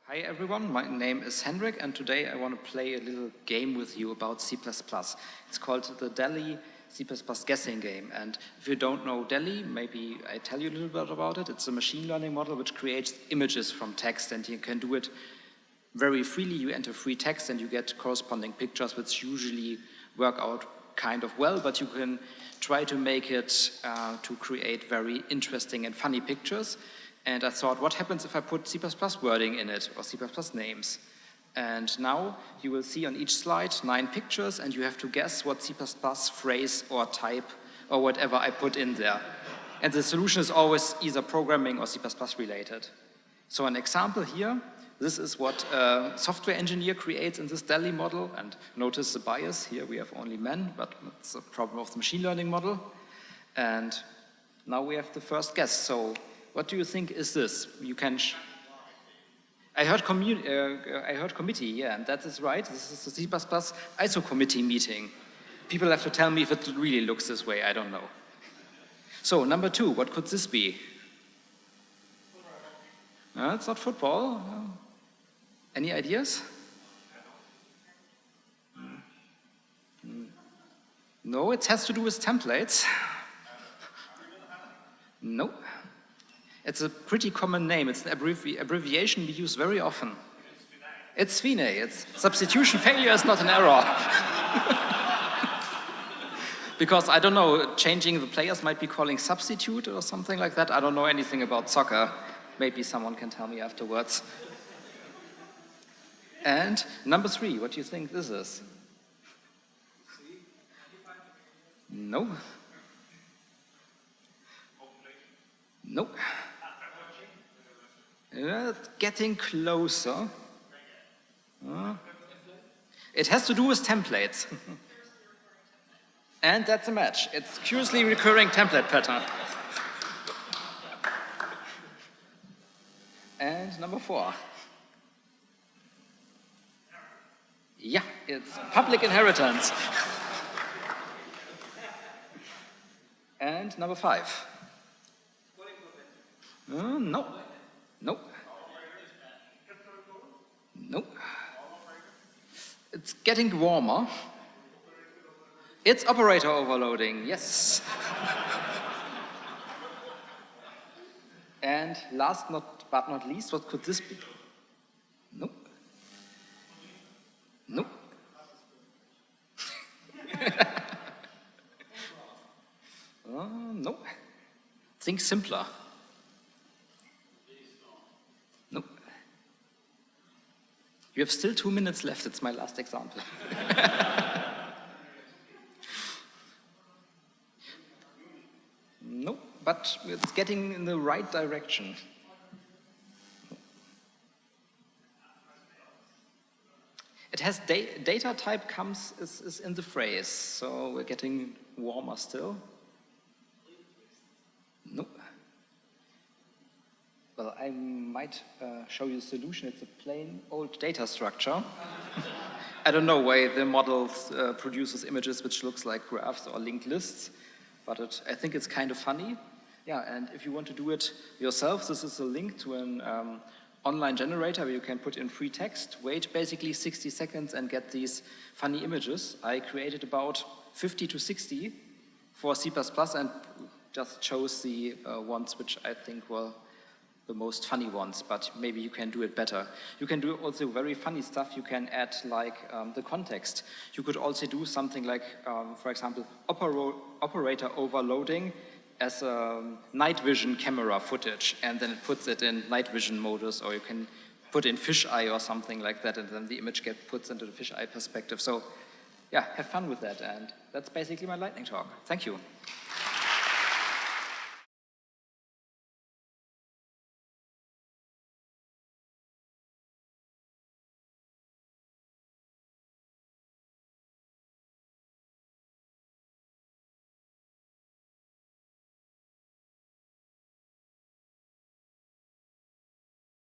Hi everyone, my name is Hendrik and today I want to play a little game with you about C++. It's called the DALL-E C++ guessing game, and if you don't know DALL-E, maybe I tell you a little bit about it. It's a machine learning model which creates images from text, and you can do it very freely. You enter free text and you get corresponding pictures which usually work out kind of well, but you can try to make it to create very interesting and funny pictures. And I thought, what happens if I put C++ wording in it, or C++ names? And now you will see on each slide 9 pictures, and you have to guess what C++ phrase or type or whatever I put in there. And the solution is always either programming or C++ related. So an example here, this is what a software engineer creates in this DALL-E model. And notice the bias, here we have only men, but it's a problem of the machine learning model. And now we have the first guess. So what do you think is this? You can. I heard committee, yeah, and that is right. This is the C++ ISO committee meeting. People have to tell me if it really looks this way. I don't know. So number 2, what could this be? It's not football. Any ideas? No, it has to do with templates. No. It's a pretty common name. It's an abbreviation we use very often. It's FINE. It's substitution failure is not an error. Because I don't know, changing the players might be calling substitute or something like that. I don't know anything about soccer. Maybe someone can tell me afterwards. And number 3, what do you think this is? No. No. It's getting closer. It has to do with templates. And that's a match. It's curiously recurring template pattern. And number 4. Yeah, it's public inheritance. And number 5. No. No. No. It's getting warmer. It's operator overloading, yes. And last but not least, what could this be? No. No. No. Think simpler. No. You have still 2 minutes left. It's my last example. No, but it's getting in the right direction. It has data type is in the phrase, so we're getting warmer still. No. Well, I might show you the solution. It's a plain old data structure. I don't know why the model produces images which looks like graphs or linked lists, but I think it's kind of funny. Yeah, and if you want to do it yourself, this is a link to an online generator where you can put in free text, wait basically 60 seconds and get these funny images. I created about 50 to 60 for C++ and just chose the ones which I think were the most funny ones, but maybe you can do it better. You can do also very funny stuff. You can add like the context. You could also do something like, for example, operator overloading as a night vision camera footage, and then it puts it in night vision modus, or you can put in fisheye or something like that, and then the image gets put into the fisheye perspective. So yeah, have fun with that, and that's basically my lightning talk. Thank you.